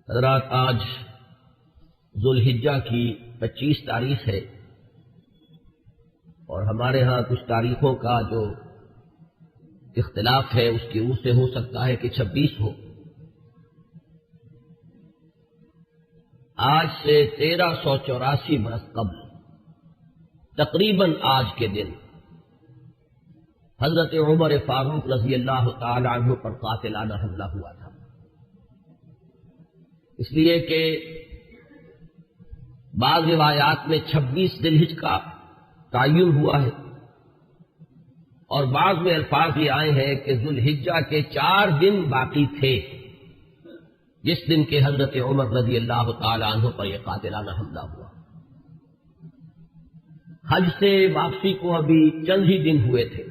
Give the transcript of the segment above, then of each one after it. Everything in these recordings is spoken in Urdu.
حضرات، آج ذوالحجہ کی 25 تاریخ ہے اور ہمارے ہاں کچھ تاریخوں کا جو اختلاف ہے اس کی وجہ سے ہو سکتا ہے کہ 26 ہو۔ آج سے 1384 برس قبل تقریباً آج کے دن حضرت عمر فاروق رضی اللہ تعالی عنہ پر قاتلانہ حملہ ہوا تھا، اس لیے کہ بعض روایات میں 26 ذی الحجہ کا تعین ہوا ہے اور بعض میں الفاظ یہ آئے ہیں کہ ذوالحجہ کے 4 دن باقی تھے جس دن کے حضرت عمر رضی اللہ تعالی عنہ پر یہ قاتلانہ حملہ ہوا۔ حج سے واپسی کو ابھی چند ہی دن ہوئے تھے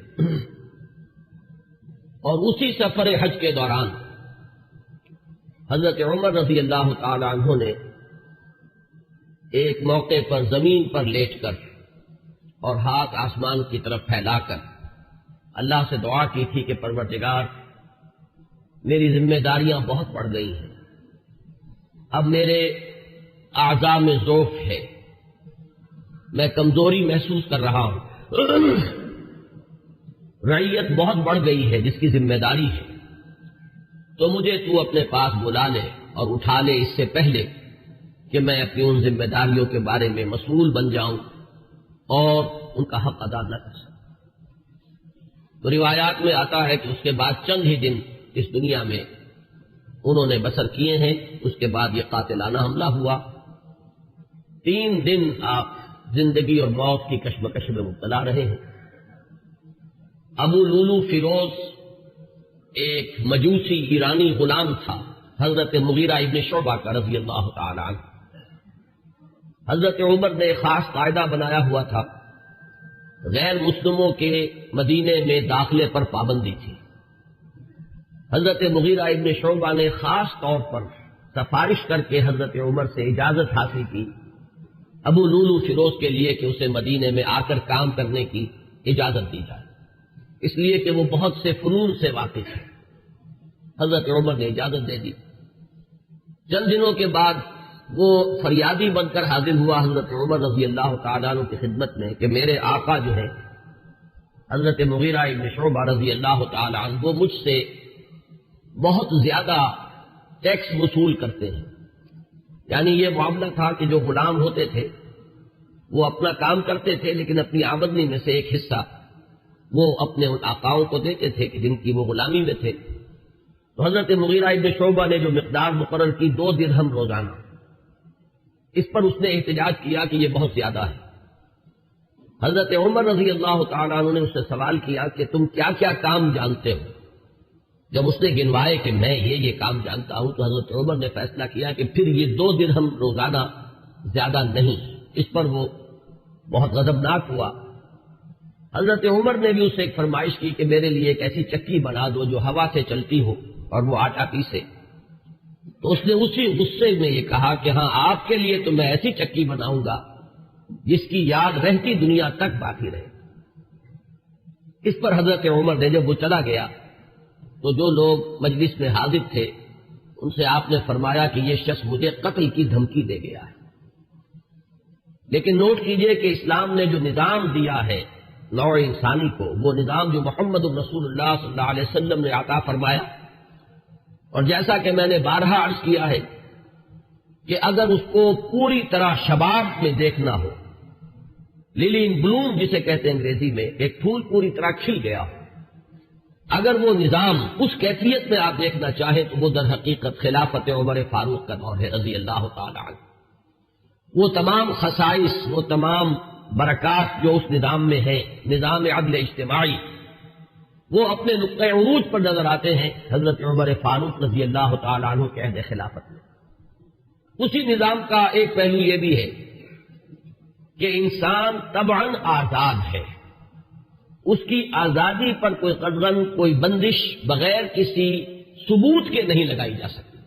اور اسی سفر حج کے دوران حضرت عمر رضی اللہ تعالی عنہ نے ایک موقع پر زمین پر لیٹ کر اور ہاتھ آسمان کی طرف پھیلا کر اللہ سے دعا کی تھی کہ پروردگار، میری ذمہ داریاں بہت بڑھ گئی ہیں، اب میرے اعضاء میں ضعف ہے، میں کمزوری محسوس کر رہا ہوں، رعیت بہت بڑھ گئی ہے جس کی ذمہ داری ہے، تو مجھے تو اپنے پاس بلا لے اور اٹھا لے اس سے پہلے کہ میں اپنی ان ذمہ داریوں کے بارے میں مسئول بن جاؤں اور ان کا حق ادا نہ کر سکوں۔ تو روایات میں آتا ہے کہ اس کے بعد چند ہی دن اس دنیا میں انہوں نے بسر کیے ہیں، اس کے بعد یہ قاتلانہ حملہ ہوا۔ 3 دن آپ زندگی اور موت کی کشمکش میں مبتلا رہے ہیں۔ ابو لولو فیروز ایک مجوسی ایرانی غلام تھا، حضرت مغیرہ ابن شعبہ کا رضی اللہ تعالی عنہ۔ حضرت عمر نے خاص قاعدہ بنایا ہوا تھا، غیر مسلموں کے مدینے میں داخلے پر پابندی تھی۔ حضرت مغیرہ ابن شعبہ نے خاص طور پر سفارش کر کے حضرت عمر سے اجازت حاصل کی ابو لولو فیروز کے لیے کہ اسے مدینے میں آ کر کام کرنے کی اجازت دی جائے، اس لیے کہ وہ بہت سے فنون سے واقف ہے۔ حضرت عمر نے اجازت دے دی۔ چند دنوں کے بعد وہ فریادی بن کر حاضر ہوا حضرت عمر رضی اللہ تعالیٰ عنہ کی خدمت میں کہ میرے آقا جو ہے حضرت مغیرہ ابن شعبہ رضی اللہ تعالیٰ عنہ وہ مجھ سے بہت زیادہ ٹیکس وصول کرتے ہیں۔ یعنی یہ معاملہ تھا کہ جو غلام ہوتے تھے وہ اپنا کام کرتے تھے لیکن اپنی آمدنی میں سے ایک حصہ وہ اپنے ان آقاؤں کو دیتے تھے کہ جن کی وہ غلامی میں تھے۔ تو حضرت مغیرہ ابن شعبہ نے جو مقدار مقرر کی 2 درہم روزانہ، اس پر اس نے احتجاج کیا کہ یہ بہت زیادہ ہے۔ حضرت عمر رضی اللہ تعالیٰ عنہ نے اس سے سوال کیا کہ تم کیا کیا کام جانتے ہو؟ جب اس نے گنوائے کہ میں یہ کام جانتا ہوں تو حضرت عمر نے فیصلہ کیا کہ پھر یہ 2 درہم روزانہ زیادہ نہیں۔ اس پر وہ بہت غضبناک ہوا۔ حضرت عمر نے بھی اسے ایک فرمائش کی کہ میرے لیے ایک ایسی چکی بنا دو جو ہوا سے چلتی ہو اور وہ آٹا پیسے۔ تو اس نے اسی غصے میں یہ کہا کہ ہاں، آپ کے لیے تو میں ایسی چکی بناؤں گا جس کی یاد رہتی دنیا تک باقی رہے۔ اس پر حضرت عمر نے جب وہ چلا گیا تو جو لوگ مجلس میں حاضر تھے ان سے آپ نے فرمایا کہ یہ شخص مجھے قتل کی دھمکی دے گیا ہے۔ لیکن نوٹ کیجئے کہ اسلام نے جو نظام دیا ہے نوع انسانی کو، وہ نظام جو محمد رسول اللہ صلی اللہ علیہ وسلم نے عطا فرمایا، اور جیسا کہ میں نے بارہا عرض کیا ہے کہ اگر اس کو پوری طرح شباب میں دیکھنا ہو، للی ان بلوم جسے کہتے ہیں انگریزی میں، ایک پھول پوری طرح کھل گیا ہو، اگر وہ نظام اس کیفیت میں آپ دیکھنا چاہیں تو وہ در حقیقت خلافت عمر فاروق کا دور ہے رضی اللہ تعالی عنہ۔ وہ تمام خصائص، وہ تمام برکات جو اس نظام میں ہیں، نظام عدل اجتماعی، وہ اپنے نقطۂ عروج پر نظر آتے ہیں حضرت عمر فاروق رضی اللہ تعالی عنہ کے عہد خلافت میں۔ اسی نظام کا ایک پہلو یہ بھی ہے کہ انسان طبعاً آزاد ہے، اس کی آزادی پر کوئی قدغن، کوئی بندش بغیر کسی ثبوت کے نہیں لگائی جا سکتی۔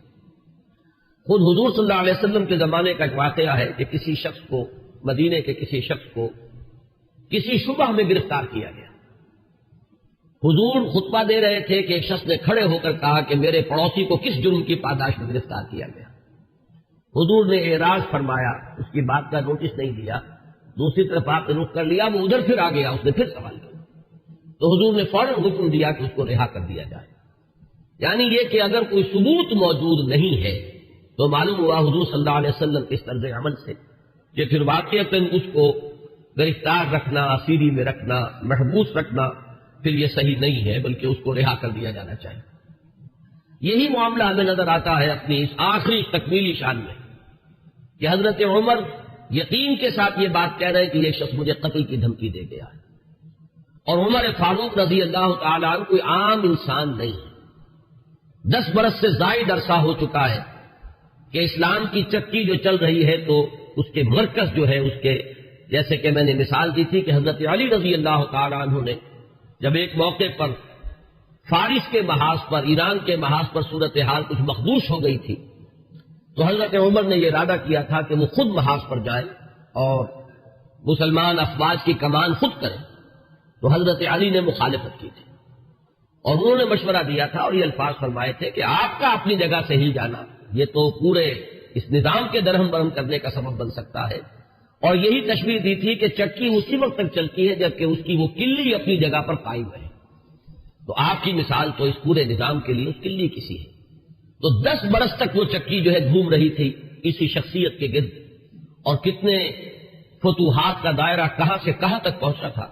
خود حضور صلی اللہ علیہ وسلم کے زمانے کا ایک واقعہ ہے کہ کسی شخص کو، مدینے کے کسی شخص کو کسی شبہ میں گرفتار کیا گیا۔ حضور خطبہ دے رہے تھے کہ ایک شخص نے کھڑے ہو کر کہا کہ میرے پڑوسی کو کس جرم کی پاداش میں گرفتار کیا گیا؟ حضور نے اعراض فرمایا، اس کی بات کا نوٹس نہیں لیا، دوسری طرف آپ نے رخ کر لیا، وہ ادھر پھر آ گیا، اس نے پھر سوال کیا تو حضور نے فوراً حکم دیا کہ اس کو رہا کر دیا جائے۔ یعنی یہ کہ اگر کوئی ثبوت موجود نہیں ہے تو معلوم ہوا حضور صلی اللہ علیہ وسلم کے اس طرز عمل سے کہ پھر واقعتاً اس کو گرفتار رکھنا، اسیری میں رکھنا، محبوس رکھنا پھر یہ صحیح نہیں ہے، بلکہ اس کو رہا کر دیا جانا چاہیے۔ یہی معاملہ ہمیں نظر آتا ہے اپنی اس آخری تکمیلی شان میں کہ حضرت عمر یقین کے ساتھ یہ بات کہہ رہے ہیں کہ یہ شخص مجھے قتل کی دھمکی دے گیا ہے، اور عمر فاروق رضی اللہ تعالیٰ عنہ کوئی عام انسان نہیں ہے۔ 10 برس سے زائد عرصہ ہو چکا ہے کہ اسلام کی چکی جو چل رہی ہے تو اس کے مرکز جو ہے اس کے، جیسے کہ میں نے مثال دی تھی کہ حضرت علی رضی اللہ تعالیٰ عنہ نے جب ایک موقع پر فارس کے محاذ پر، ایران کے محاذ پر صورتحال کچھ مخدوش ہو گئی تھی تو حضرت عمر نے یہ ارادہ کیا تھا کہ وہ خود محاذ پر جائے اور مسلمان افواج کی کمان خود کرے، تو حضرت علی نے مخالفت کی تھی اور انہوں نے مشورہ دیا تھا اور یہ الفاظ فرمائے تھے کہ آپ کا اپنی جگہ سے ہل جانا یہ تو پورے اس نظام کے درہم برہم کرنے کا سبب بن سکتا ہے، اور یہی تشبیہ دی تھی کہ چکی اسی وقت تک چلتی ہے جبکہ اس کی وہ کلی اپنی جگہ پر قائم رہے، تو آپ کی مثال تو اس پورے نظام کے لیے اس کلی کسی ہے۔ تو 10 برس تک وہ چکی جو ہے گھوم رہی تھی اسی شخصیت کے گرد، اور کتنے فتوحات کا دائرہ کہاں سے کہاں تک پہنچا تھا۔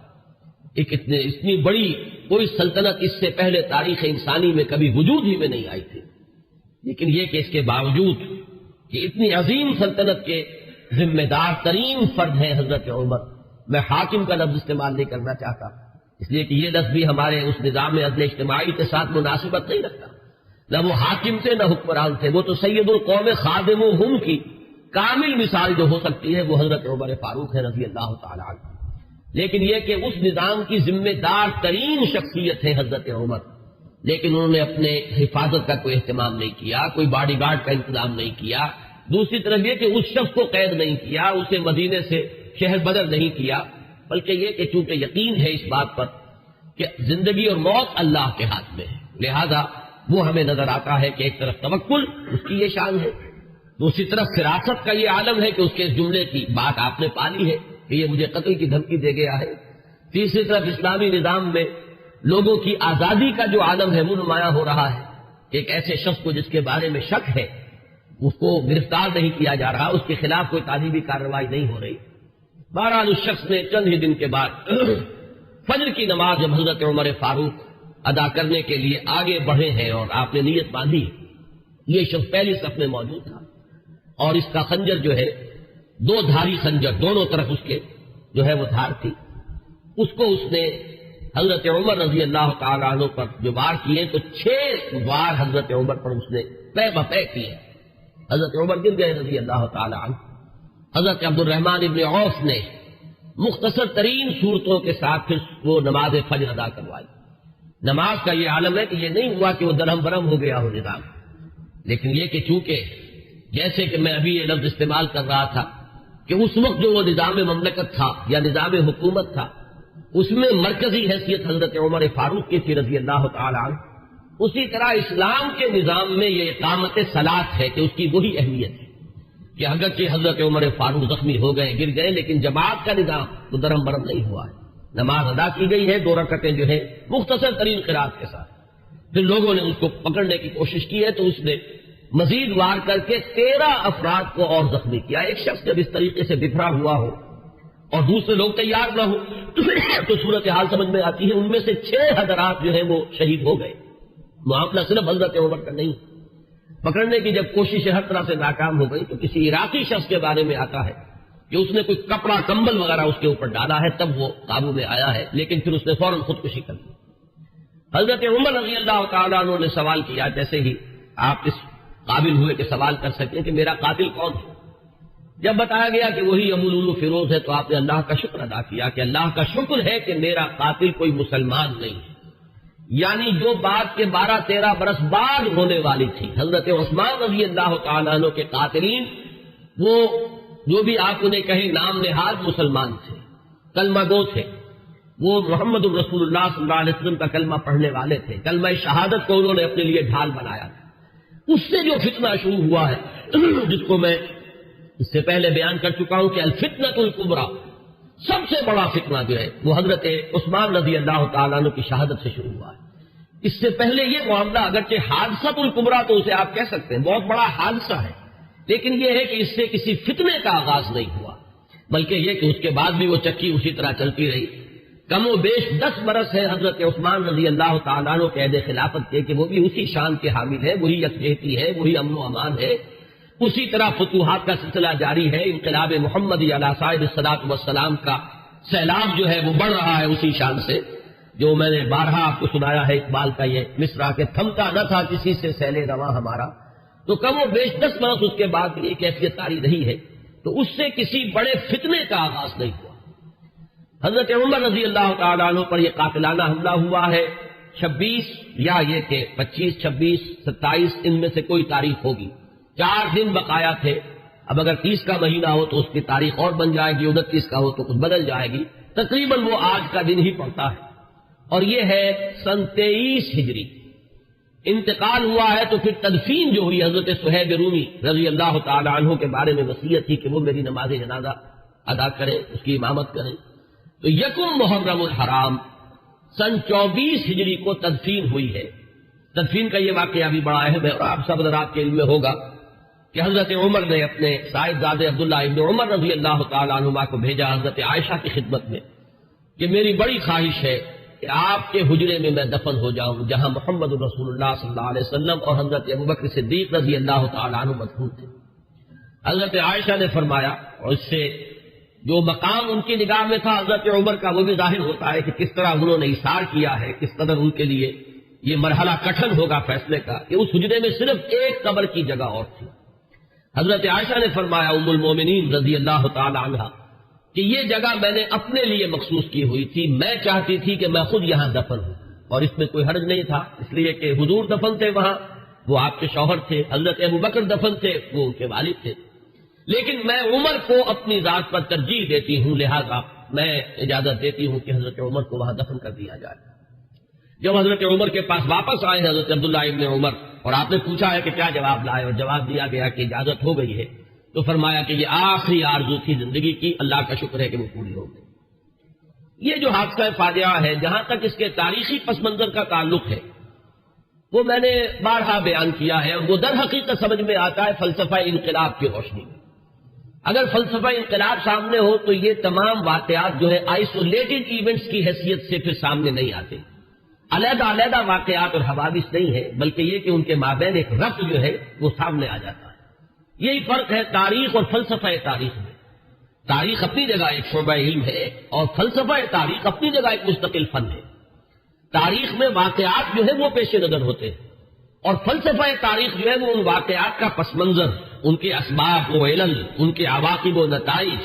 ایک اتنی بڑی کوئی سلطنت اس سے پہلے تاریخ انسانی میں کبھی وجود ہی میں نہیں آئی تھی، لیکن یہ کہ اس کے باوجود کہ اتنی عظیم سلطنت کے ذمہ دار ترین فرد ہیں حضرت عمر، میں حاکم کا لفظ استعمال نہیں کرنا چاہتا اس لیے کہ یہ لفظ بھی ہمارے اس نظام عدل اجتماعی کے ساتھ مناسبت نہیں رکھتا، نہ وہ حاکم تھے نہ حکمران تھے، وہ تو سید القوم خادمہم کی کامل مثال جو ہو سکتی ہے وہ حضرت عمر فاروق ہے رضی اللہ تعالی عنہ۔ لیکن یہ کہ اس نظام کی ذمہ دار ترین شخصیت ہے حضرت عمر، لیکن انہوں نے اپنے حفاظت کا کوئی اہتمام نہیں کیا، کوئی باڈی گارڈ کا انتظام نہیں کیا، دوسری طرف یہ کہ اس شخص کو قید نہیں کیا، اسے مدینے سے شہر بدر نہیں کیا، بلکہ یہ کہ چونکہ یقین ہے اس بات پر کہ زندگی اور موت اللہ کے ہاتھ میں ہے، لہذا وہ ہمیں نظر آتا ہے کہ ایک طرف توکل اس کی یہ شان ہے، دوسری طرف فراست کا یہ عالم ہے کہ اس کے اس جملے کی بات آپ نے پالی ہے کہ یہ مجھے قتل کی دھمکی دے گیا ہے، تیسری طرف اسلامی نظام میں لوگوں کی آزادی کا جو عالم ہے وہ نمایاں ہو رہا ہے، ایک ایسے شخص کو جس کے بارے میں شک ہے اس کو گرفتار نہیں کیا جا رہا، اس کے خلاف کوئی تعلیمی کارروائی نہیں ہو رہی۔ بہرحال اس شخص نے چند ہی دن کے بعد فجر کی نماز جب حضرت عمر فاروق ادا کرنے کے لیے آگے بڑھے ہیں اور آپ نے نیت باندھی، یہ شخص پہلی صف میں موجود تھا اور اس کا خنجر جو ہے 2 دھاری خنجر، دونوں طرف اس کے جو ہے وہ دھار تھی، اس کو اس نے حضرت عمر رضی اللہ تعالیٰ عنہ پر جو وار کیے تو 6 وار حضرت عمر پر اس نے پے بپے کیے، حضرت عمر گر گئے رضی اللہ تعالیٰ عنہ۔ حضرت عبد الرحمن ابن عوف نے مختصر ترین صورتوں کے ساتھ پھر وہ نماز فجر ادا کروائی۔ نماز کا یہ عالم ہے کہ یہ نہیں ہوا کہ وہ درہم برہم ہو گیا ہو نظام، لیکن یہ کہ چونکہ جیسے کہ میں ابھی یہ لفظ استعمال کر رہا تھا کہ اس وقت جو وہ نظام مملکت تھا یا نظام حکومت تھا اس میں مرکزی حیثیت حضرت عمر فاروق کی تھی رضی اللہ تعالیٰ عنہ، اسی طرح اسلام کے نظام میں یہ اقامت صلاۃ ہے کہ اس کی وہی اہمیت ہے کہ اگرچہ حضرت عمر فاروق زخمی ہو گئے، گر گئے، لیکن جماعت کا نظام تو درہم برہم نہیں ہوا ہے، نماز ادا کی گئی ہے 2 رکعتیں جو ہے مختصر ترین قرات کے ساتھ۔ پھر لوگوں نے اس کو پکڑنے کی کوشش کی ہے تو اس نے مزید وار کر کے 13 افراد کو اور زخمی کیا۔ ایک شخص جب اس طریقے سے بکھرا ہوا ہو اور دوسرے لوگ تیار نہ ہو تو صورتحال سمجھ میں آتی ہے، ان میں سے 6 حضرات جو ہیں وہ شہید ہو گئے۔ معاملہ صرف حضرت عمر کا نہیں، پکڑنے کی جب کوشش ہر طرح سے ناکام ہو گئی تو کسی عراقی شخص کے بارے میں آتا ہے کہ اس نے کوئی کپڑا کمبل وغیرہ اس کے اوپر ڈالا ہے تب وہ قابو میں آیا ہے، لیکن پھر اس نے فوراً خودکشی کر لی۔ حضرت عمر رضی اللہ تعالیٰ عنہ نے سوال کیا، جیسے ہی آپ اس قابل ہوئے کہ سوال کر سکیں کہ میرا قاتل کون ہے، جب بتایا گیا کہ وہی ابو لولو فیروز ہے تو آپ نے اللہ کا شکر ادا کیا کہ اللہ کا شکر ہے کہ میرا قاتل کوئی مسلمان نہیں ہے، یعنی جو بات کے 12-13 برس بعد ہونے والی تھی۔ حضرت عثمان رضی اللہ تعالیٰ عنہ کے قاتلین وہ جو بھی آپ انہیں کہیں نام نہاد مسلمان تھے، کلمہ گو تھے، وہ محمد رسول اللہ صلی اللہ علیہ وسلم کا کلمہ پڑھنے والے تھے، کلمہ شہادت کو انہوں نے اپنے لیے ڈھال بنایا تھا۔ اس سے جو فتنہ شروع ہوا ہے جس کو میں اس سے پہلے بیان کر چکا ہوں کہ الفتنۃ الکبریٰ، سب سے بڑا فتنہ جو ہے وہ حضرت عثمان رضی اللہ تعالیٰ عنہ کی شہادت سے شروع ہوا ہے۔ اس سے پہلے یہ معاملہ اگرچہ حادثۃ الکبریٰ تو اسے آپ کہہ سکتے ہیں، بہت بڑا حادثہ ہے، لیکن یہ ہے کہ اس سے کسی فتنے کا آغاز نہیں ہوا، بلکہ یہ کہ اس کے بعد بھی وہ چکی اسی طرح چلتی رہی۔ کم و بیش 10 برس ہے حضرت عثمان رضی اللہ تعالیٰ عنہ کے عہد خلافت کے کہ وہ بھی اسی شان کے حامل ہے، وہی یکجہتی ہے، وہی امن و امان ہے، اسی طرح فتوحات کا سلسلہ جاری ہے، انقلاب محمدی علی صاحب الصلاۃ والسلام کا سیلاب جو ہے وہ بڑھ رہا ہے اسی شان سے، جو میں نے بارہا آپ کو سنایا ہے اقبال کا یہ مصرع کہ تھمتا نہ تھا کسی سے سیل رواں ہمارا۔ تو کم و بیش 10 برس اس کے بعد یہ کیفیت طاری رہی ہے، تو اس سے کسی بڑے فتنے کا آغاز نہیں ہوا۔ حضرت عمر رضی اللہ تعالیٰ عنہ پر یہ قاتلانہ حملہ ہوا ہے 26 یا یہ کہ 25، 26، 27 ان میں سے کوئی تاریخ ہوگی، 4 دن بقایا تھے۔ اب اگر 30 کا مہینہ ہو تو اس کی تاریخ اور بن جائے گی، 29 کا ہو تو کچھ بدل جائے گی، تقریباً وہ آج کا دن ہی پڑتا ہے، اور یہ ہے سن 23 ہجری۔ انتقال ہوا ہے تو پھر تدفین جو ہوئی، حضرت صہیب رومی رضی اللہ تعالی عنہ کے بارے میں وصیت تھی کہ وہ میری نماز جنازہ ادا کریں، اس کی امامت کریں، تو یکم محرم الحرام سن 24 ہجری کو تدفین ہوئی ہے۔ تدفین کا یہ واقعہ بھی بڑا اہم ہے، اور آپ سب حضرات کے علم میں ہوگا کہ حضرت عمر نے اپنے صاحبزادے عبداللہ ابن عمر رضی اللہ تعالی عنہما کو بھیجا حضرت عائشہ کی خدمت میں کہ میری بڑی خواہش ہے کہ آپ کے حجرے میں میں دفن ہو جاؤں جہاں محمد رسول اللہ صلی اللہ علیہ وسلم اور حضرت ابوبکر صدیق رضی اللہ تعالی عنہ مدفون تھے۔ حضرت عائشہ نے فرمایا، اور اس سے جو مقام ان کی نگاہ میں تھا حضرت عمر کا وہ بھی ظاہر ہوتا ہے کہ کس طرح انہوں نے اثار کیا ہے، کس قدر ان کے لیے یہ مرحلہ کٹھن ہوگا فیصلے کا کہ اس حجرے میں صرف ایک قبر کی جگہ اور تھی۔ حضرت عائشہ نے فرمایا ام المومنین رضی اللہ تعالی عنہا کہ یہ جگہ میں نے اپنے لیے مخصوص کی ہوئی تھی، میں چاہتی تھی کہ میں خود یہاں دفن ہوں، اور اس میں کوئی حرج نہیں تھا، اس لیے کہ حضور دفن تھے وہاں، وہ آپ کے شوہر تھے، حضرت ابوبکر دفن تھے، وہ ان کے والد تھے، لیکن میں عمر کو اپنی ذات پر ترجیح دیتی ہوں، لہذا میں اجازت دیتی ہوں کہ حضرت عمر کو وہاں دفن کر دیا جائے۔ جب حضرت عمر کے پاس واپس آئے حضرت عبداللہ ابن عمر، اور آپ نے پوچھا ہے کہ کیا جواب لائے، اور جواب دیا گیا کہ اجازت ہو گئی ہے، تو فرمایا کہ یہ آخری آرزو تھی زندگی کی، اللہ کا شکر ہے کہ وہ پوری ہو گئی۔ یہ جو حادثہ فاجعہ ہے، جہاں تک اس کے تاریخی پس منظر کا تعلق ہے وہ میں نے بارہا بیان کیا ہے، اور وہ در حقیقت سمجھ میں آتا ہے فلسفہ انقلاب کی روشنی میں۔ اگر فلسفہ انقلاب سامنے ہو تو یہ تمام واقعات جو ہے آئسولیٹڈ ایونٹس کی حیثیت سے پھر سامنے نہیں آتے، علیحدہ علیحدہ واقعات اور حوادث نہیں ہے، بلکہ یہ کہ ان کے مابین ایک ربط جو ہے وہ سامنے آ جاتا ہے۔ یہی فرق ہے تاریخ اور فلسفہ تاریخ میں۔ تاریخ اپنی جگہ ایک شعبہ علم ہے، اور فلسفہ تاریخ اپنی جگہ ایک مستقل فن ہے۔ تاریخ میں واقعات جو ہے وہ پیش نظر ہوتے ہیں، اور فلسفہ تاریخ جو ہے وہ ان واقعات کا پس منظر، ان کے اسباب و علل، ان کے عواقب و نتائج،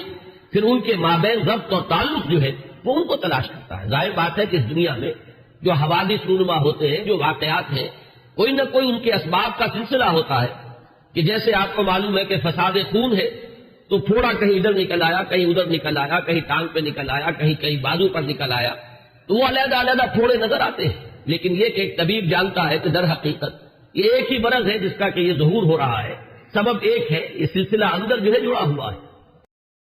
پھر ان کے مابین ربط اور تعلق جو ہے وہ ان کو تلاش کرتا ہے۔ ظاہر بات ہے کہ اس دنیا میں جو حوادث رونما ہوتے ہیں، جو واقعات ہیں، کوئی نہ کوئی ان کے اسباب کا سلسلہ ہوتا ہے، کہ جیسے آپ کو معلوم ہے کہ فساد خون ہے تو پھوڑا کہیں ادھر نکل آیا، کہیں ادھر نکل آیا، کہیں ٹانگ پہ نکل آیا، کہیں بازو پر نکل آیا، تو وہ علیحدہ علیحدہ پھوڑے نظر آتے ہیں، لیکن یہ کہ ایک طبیب جانتا ہے کہ در حقیقت یہ ایک ہی مرض ہے جس کا کہ یہ ظہور ہو رہا ہے، سبب ایک ہے، یہ سلسلہ اندر جو ہے جڑا ہوا ہے۔